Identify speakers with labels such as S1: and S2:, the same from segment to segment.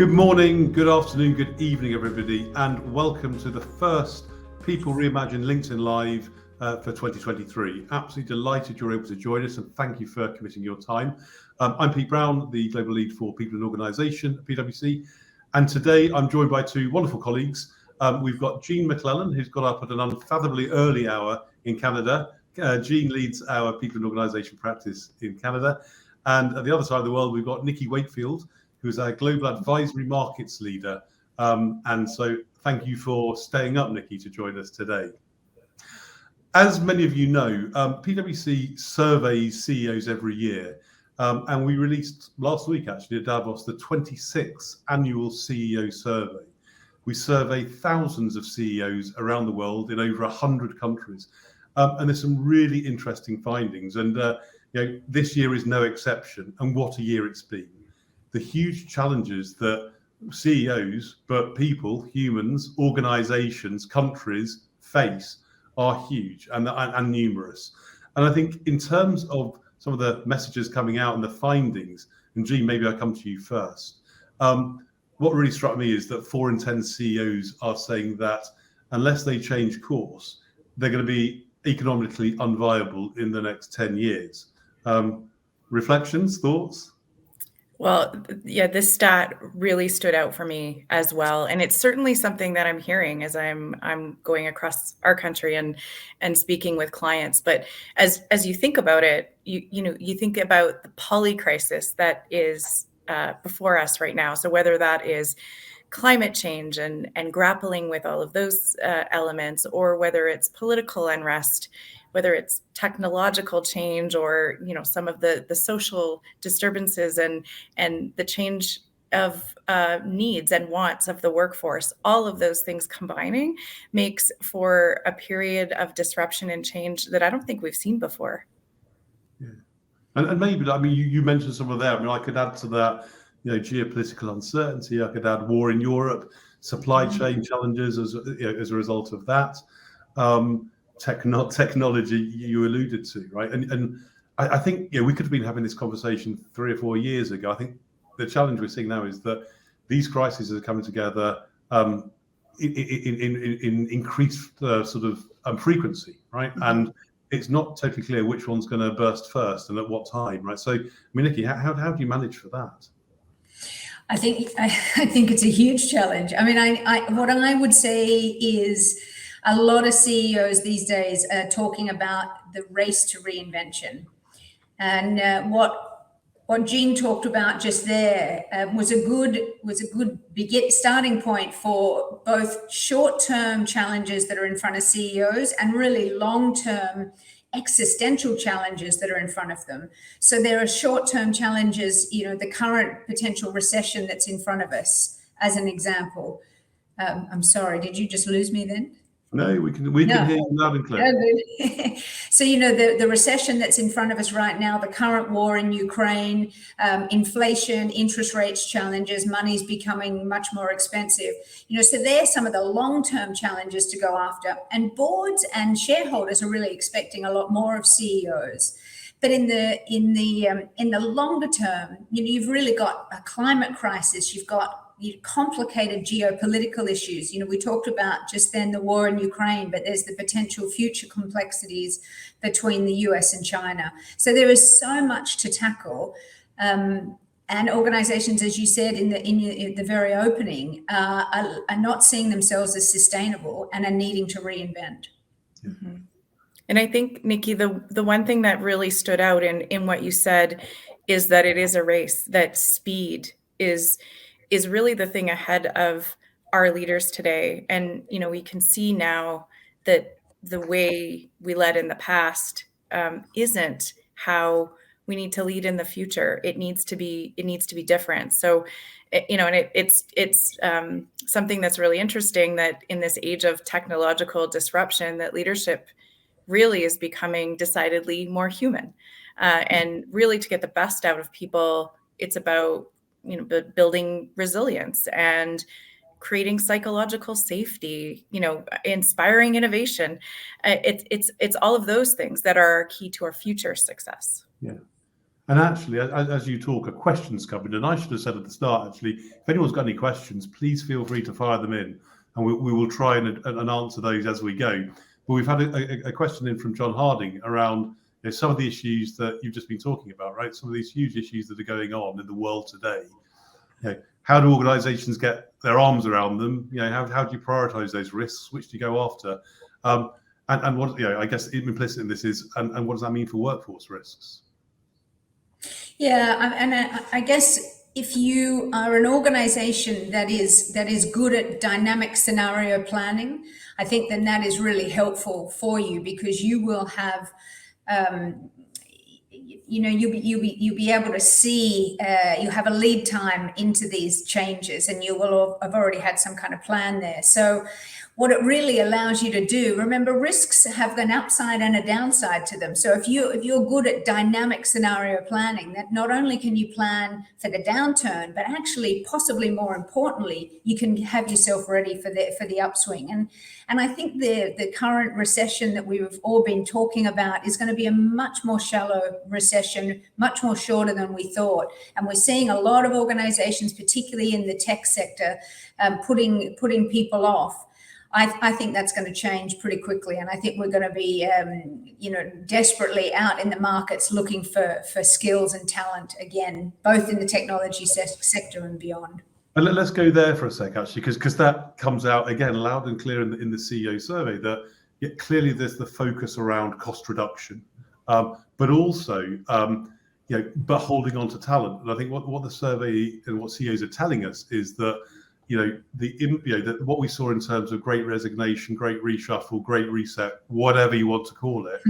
S1: Good morning, good afternoon, good evening, everybody, and welcome to the first People Reimagined LinkedIn Live for 2023. Absolutely delighted you're able to join us, and thank you for committing your time. I'm Pete Brown, the Global Lead for People and Organisation at PwC, and today I'm joined by two wonderful colleagues. We've got Jean McClellan, who's got up at an unfathomably early hour in Canada. Jean leads our People and Organisation practice in Canada. And at the other side of the world, we've got Nicki Wakefield, who's our Global Advisory Markets Leader. And so thank you for staying up, Nicki, to join us today. As many of you know, PwC surveys CEOs every year. And we released last week, actually, at Davos, the 26th annual CEO survey. We survey thousands of CEOs around the world in over 100 countries. And there's some really interesting findings. And this year is no exception. And what a year it's been. The huge challenges that CEOs, but people, humans, organizations, countries face are huge and numerous. And I think in terms of some of the messages coming out and the findings, and Jean, maybe I come to you first. What really struck me is that 4 in 10 CEOs are saying that unless they change course, they're going to be economically unviable in the next 10 years. Reflections, thoughts?
S2: Well, yeah, this stat really stood out for me as well, and it's certainly something that I'm hearing as I'm going across our country and speaking with clients. But as you think about it, you think about the poly crisis that is before us right now. So whether that is climate change and grappling with all of those elements, or whether it's political unrest, whether it's technological change, or some of the social disturbances and the change of needs and wants of the workforce, all of those things combining makes for a period of disruption and change that I don't think we've seen before.
S1: Yeah, and maybe, I mean, you mentioned some of that. I mean, I could add to that, geopolitical uncertainty. I could add war in Europe, supply chain challenges as a result of that. Technology you alluded to, right? And I think we could have been having this conversation 3 or 4 years ago. I think the challenge we're seeing now is that these crises are coming together in increased sort of frequency, right? And it's not totally clear which one's going to burst first and at what time, right? So, Nicki, how do you manage for that?
S3: I think it's a huge challenge. I mean, what I would say is, a lot of CEOs these days are talking about the race to reinvention. And what Jean talked about just there was a good starting point for both short-term challenges that are in front of CEOs and really long-term existential challenges that are in front of them. So there are short-term challenges, the current potential recession that's in front of us, as an example. I'm sorry, did you just lose me then?
S1: No, we can hear you loud and clear.
S3: So, the recession that's in front of us right now, the current war in Ukraine, inflation, interest rates challenges, money's becoming much more expensive. So they're some of the long-term challenges to go after. And boards and shareholders are really expecting a lot more of CEOs. But in the longer term, you've really got a climate crisis. You've got complicated geopolitical issues. We talked about just then the war in Ukraine, but there's the potential future complexities between the US and China. So there is so much to tackle. And organizations, as you said in the very opening, are not seeing themselves as sustainable and are needing to reinvent.
S2: Mm-hmm. And I think, Nicki, the one thing that really stood out in what you said is that it is a race, that speed is really the thing ahead of our leaders today. And, we can see now that the way we led in the past isn't how we need to lead in the future. It needs to be different. So, and it's something that's really interesting, that in this age of technological disruption, that leadership really is becoming decidedly more human. And really, to get the best out of people, it's about building resilience and creating psychological safety, inspiring innovation. It's all of those things that are key to our future success.
S1: Yeah. And actually, as you talk, a question's coming, and I should have said at the start, actually, if anyone's got any questions, please feel free to fire them in, and we will try and answer those as we go. But we've had a question in from John Harding around some of the issues that you've just been talking about, right? Some of these huge issues that are going on in the world today. How do organisations get their arms around them? How do you prioritise those risks? Which do you go after? And what I guess implicit in this is, and what does that mean for workforce risks?
S3: Yeah, and I guess if you are an organization that is good at dynamic scenario planning, I think then that is really helpful for you, because you will have, you'll be able to see, you have a lead time into these changes, and you will have already had some kind of plan there. So what it really allows you to do, remember, risks have an upside and a downside to them. So if you're good at dynamic scenario planning, that not only can you plan for the downturn, but actually, possibly more importantly, you can have yourself ready for the upswing. And I think the current recession that we've all been talking about is going to be a much more shallow recession, much more shorter than we thought. And we're seeing a lot of organizations, particularly in the tech sector, putting people off. I think that's going to change pretty quickly, and I think we're going to be, desperately out in the markets looking for skills and talent again, both in the technology sector and beyond.
S1: And let's go there for a sec, actually, because that comes out again loud and clear in the CEO survey that clearly there's the focus around cost reduction, but also but holding on to talent. And I think what the survey and what CEOs are telling us is that what we saw in terms of great resignation, great reshuffle, great reset, whatever you want to call it,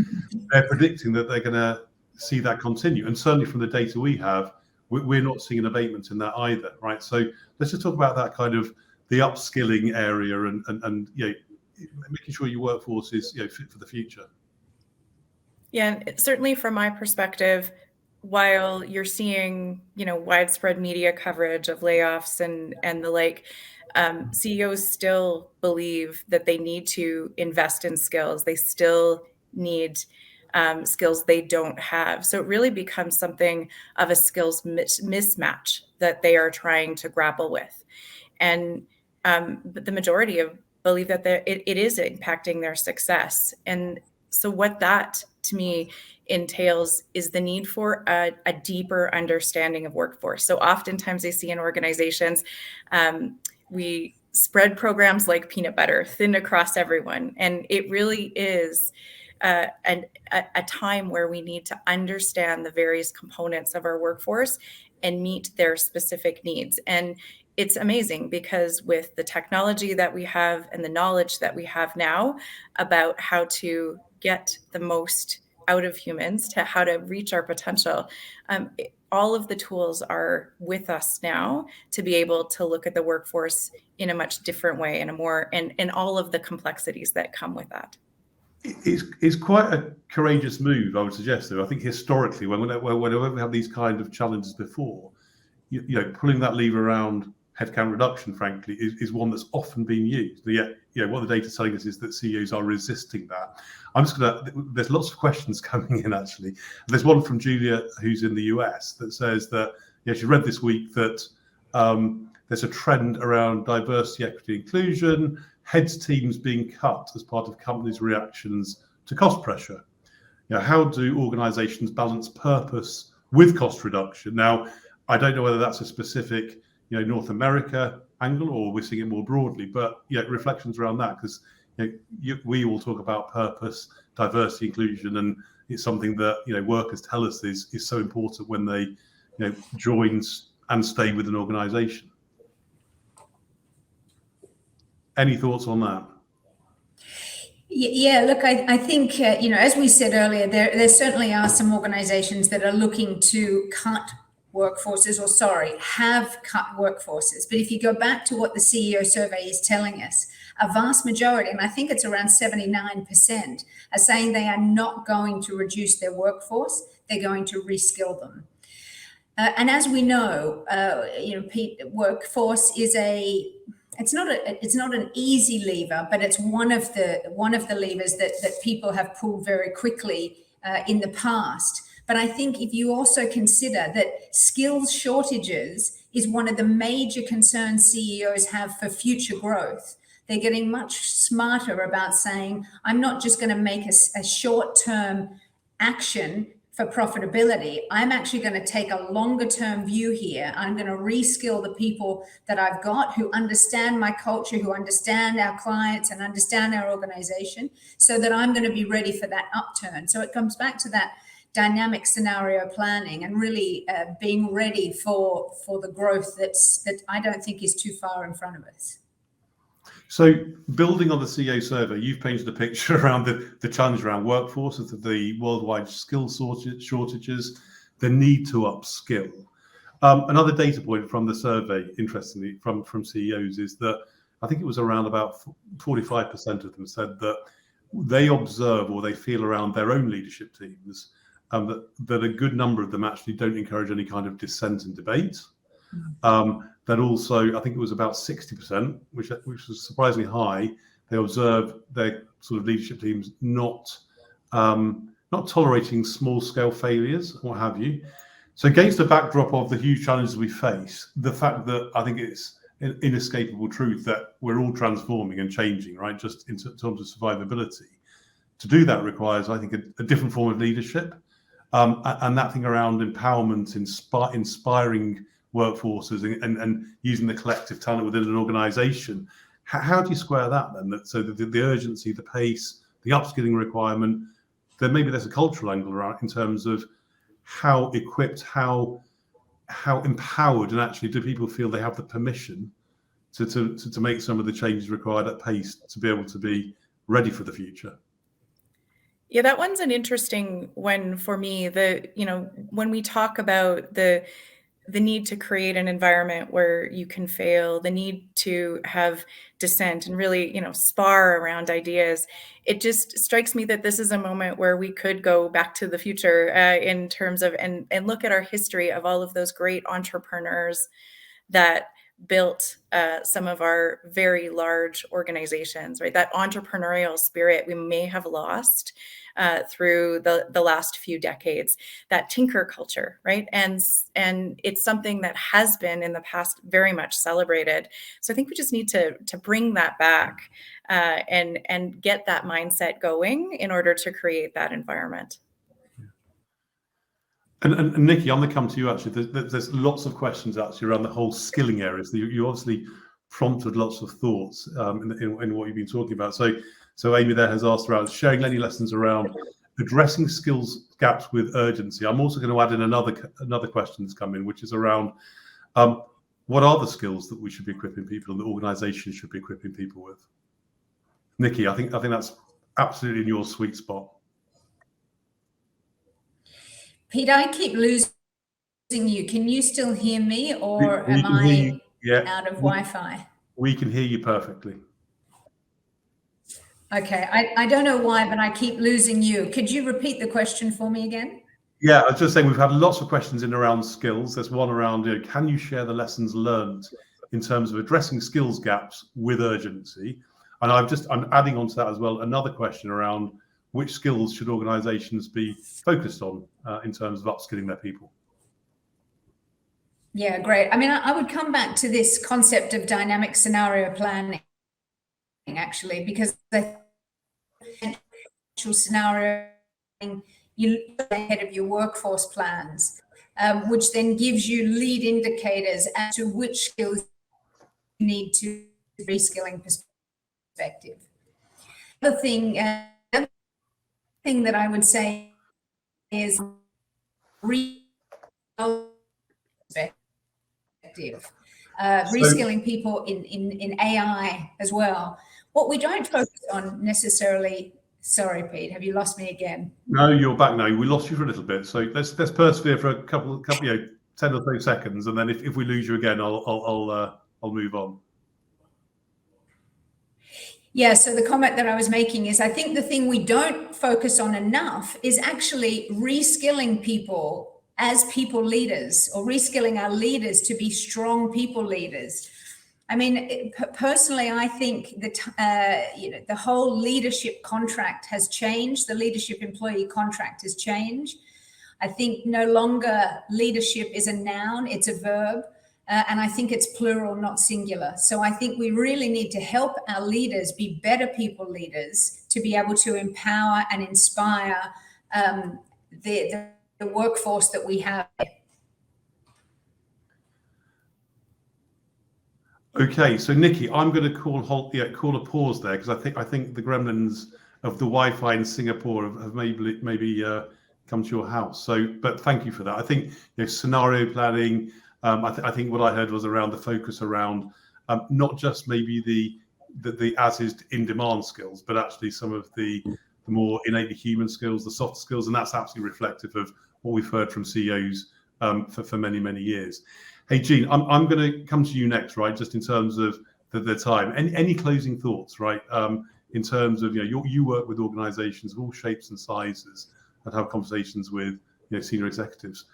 S1: they're predicting that they're going to see that continue. And certainly from the data we have, we're not seeing an abatement in that either, right? So let's just talk about that kind of the upskilling area and making sure your workforce is fit for the future.
S2: Yeah, and certainly from my perspective, while you're seeing, widespread media coverage of layoffs and the like, CEOs still believe that they need to invest in skills. They still need skills they don't have. So it really becomes something of a skills mismatch that they are trying to grapple with. And but the majority believe that it is impacting their success. And so what that, to me, entails is the need for a deeper understanding of workforce. So oftentimes I see in organizations, we spread programs like peanut butter thin across everyone. And it really is a time where we need to understand the various components of our workforce and meet their specific needs. And it's amazing because with the technology that we have and the knowledge that we have now about how to get the most out of humans, to how to reach our potential, all of the tools are with us now to be able to look at the workforce in a much different way and and all of the complexities that come with that.
S1: It's quite a courageous move, I would suggest, though. I think historically, whenever we have these kind of challenges before, pulling that lever around headcount reduction, frankly, is one that's often been used. But yet, what the data is telling us is that CEOs are resisting that. There's lots of questions coming in, actually. There's one from Julia, who's in the US, that says that she read this week that there's a trend around diversity, equity, inclusion, heads teams being cut as part of companies' reactions to cost pressure. How do organizations balance purpose with cost reduction? Now, I don't know whether that's a specific North America angle or we're seeing it more broadly, but reflections around that, because we all talk about purpose, diversity, inclusion, and it's something that workers tell us is so important when they join and stay with an organization. Any thoughts on that?
S3: Yeah, look, I think, as we said earlier, there certainly are some organizations that are looking to cut workforces, have cut workforces. But if you go back to what the CEO survey is telling us, a vast majority, and I think it's around 79%, are saying they are not going to reduce their workforce, they're going to reskill them. And as we know, workforce is it's not an easy lever, but it's one of the levers that people have pulled very quickly in the past. But I think if you also consider that skills shortages is one of the major concerns CEOs have for future growth, they're getting much smarter about saying, I'm not just going to make a short-term action for profitability. I'm actually going to take a longer-term view here. I'm going to reskill the people that I've got who understand my culture, who understand our clients and understand our organization, so that I'm going to be ready for that upturn. So it comes back to that dynamic scenario planning and really being ready for the growth that I don't think is too far in front of us.
S1: So building on the CEO survey, you've painted a picture around the challenge around workforce, the worldwide skill shortages, the need to upskill. Another data point from the survey, interestingly, from CEOs, is that I think it was around about 45% of them said that they observe or they feel around their own leadership teams that a good number of them actually don't encourage any kind of dissent and debate. That also, I think it was about 60%, which was surprisingly high. They observed their sort of leadership teams not tolerating small-scale failures, what have you. So against the backdrop of the huge challenges we face, the fact that I think it's an inescapable truth that we're all transforming and changing, right? Just in terms of survivability. To do that requires, I think, a different form of leadership, and that thing around empowerment, inspiring workforces and using the collective talent within an organization. How do you square that then? So the urgency, the pace, the upskilling requirement, then maybe there's a cultural angle around in terms of how equipped, how empowered, and actually do people feel they have the permission to make some of the changes required at pace to be able to be ready for the future?
S2: Yeah, that one's an interesting one for me. When we talk about the need to create an environment where you can fail, the need to have dissent and really, spar around ideas. It just strikes me that this is a moment where we could go back to the future in terms of, and look at our history of all of those great entrepreneurs that built some of our very large organizations, right? That entrepreneurial spirit we may have lost through the last few decades, that tinker culture, right? And it's something that has been in the past very much celebrated. So I think we just need to bring that back and get that mindset going in order to create that environment.
S1: And Nicki, I'm going to come to you actually. There's lots of questions actually around the whole skilling area. So you obviously prompted lots of thoughts in what you've been talking about. So Amy there has asked around sharing any lessons around addressing skills gaps with urgency. I'm also going to add in another question that's come in, which is around what are the skills that we should be equipping people and the organisation should be equipping people with? Nicki, I think that's absolutely in your sweet spot.
S3: Peter, I keep losing you. Can you still hear me, or am I out of Wi-Fi?
S1: We can hear you perfectly.
S3: Okay, I don't know why, but I keep losing you. Could you repeat the question for me again?
S1: Yeah, I was just saying we've had lots of questions in around skills. There's one around, can you share the lessons learned in terms of addressing skills gaps with urgency? And I'm adding on to that as well another question around which skills should organizations be focused on in terms of upskilling their people?
S3: Yeah, great. I mean, I would come back to this concept of dynamic scenario planning, actually, because the scenario you look ahead of your workforce plans, which then gives you lead indicators as to which skills you need to reskilling perspective. The thing that I would say is reskilling people in AI as well. What we don't focus on necessarily. Sorry, Pete, have you lost me again?
S1: No, you're back now. We lost you for a little bit, so let's persevere for a couple 10 or so seconds, and then if we lose you again, I'll move on.
S3: Yeah, so the comment that I was making is I think the thing we don't focus on enough is actually reskilling people as people leaders, or reskilling our leaders to be strong people leaders. I mean, personally, I think that the whole leadership contract has changed. The leadership employee contract has changed. I think no longer leadership is a noun, it's a verb. And I think it's plural, not singular. So I think we really need to help our leaders be better people leaders, to be able to empower and inspire the workforce that we have.
S1: Okay, so Nicki, I'm going to call a pause there, because I think the gremlins of the Wi-Fi in Singapore have maybe come to your house. So, but thank you for that. I think scenario planning. I think what I heard was around the focus around not just maybe the as is in demand skills, but actually some of the more innately human skills, the soft skills, and that's absolutely reflective of what we've heard from CEOs for many years. Hey, Jean, I'm going to come to you next, right? Just in terms of the time. Any closing thoughts, right? In terms of you work with organisations of all shapes and sizes and have conversations with senior executives.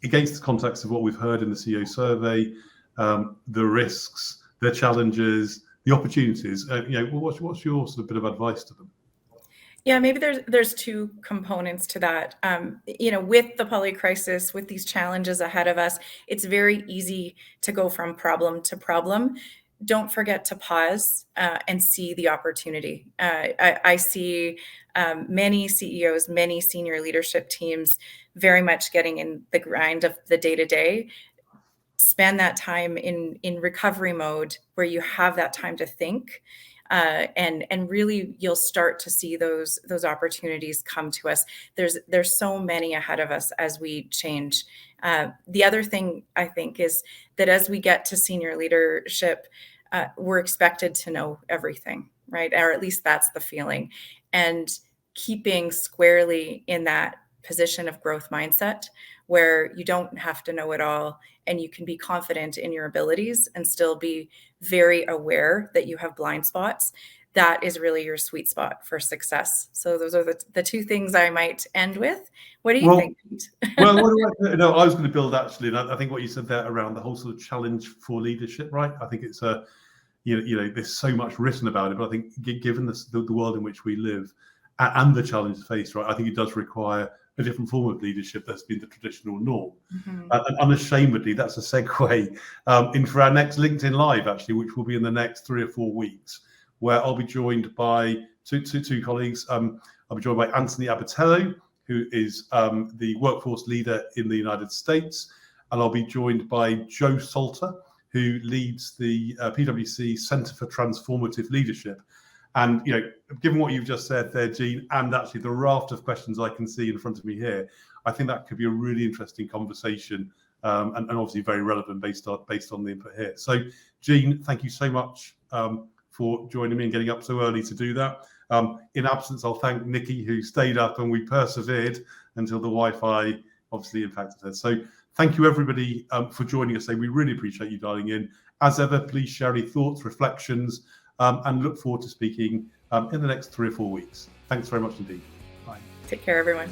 S1: Against the context of what we've heard in the CEO survey, the risks, the challenges, the opportunities, what's your sort of bit of advice to them?
S2: Yeah, maybe there's two components to that. With the poly crisis, with these challenges ahead of us, it's very easy to go from problem to problem. Don't forget to pause and see the opportunity. I see many CEOs, many senior leadership teams very much getting in the grind of the day-to-day. Spend that time in recovery mode, where you have that time to think, and really you'll start to see those opportunities come to us. There's so many ahead of us as we change. The other thing I think is that as we get to senior leadership, we're expected to know everything, right? Or at least that's the feeling. And keeping squarely in that position of growth mindset, where you don't have to know it all, and you can be confident in your abilities and still be very aware that you have blind spots. That is really your sweet spot for success. So those are the two things I might end with. What do you think?
S1: Well, I was going to build actually, and I think what you said there around the whole sort of challenge for leadership, right? I think it's there's so much written about it, but I think given the world in which we live and the challenges faced, right, I think it does require a different form of leadership that's been the traditional norm. Mm-hmm. And unashamedly, that's a segue in for our next LinkedIn Live, actually, which will be in the next 3 or 4 weeks, where I'll be joined by two colleagues. I'll be joined by Anthony Abatello, who is the workforce leader in the United States, and I'll be joined by Joe Salter, who leads the PwC Centre for Transformative Leadership. And given what you've just said there, Jean, and actually the raft of questions I can see in front of me here, I think that could be a really interesting conversation, and obviously very relevant based on the input here. So, Jean, thank you so much for joining me and getting up so early to do that. In absence, I'll thank Nicki, who stayed up and we persevered until the Wi-Fi obviously impacted us. So thank you, everybody, for joining us today. We really appreciate you dialing in. As ever, please share any thoughts, reflections, and look forward to speaking in the next 3 or 4 weeks. Thanks very much indeed. Bye.
S2: Take care, everyone.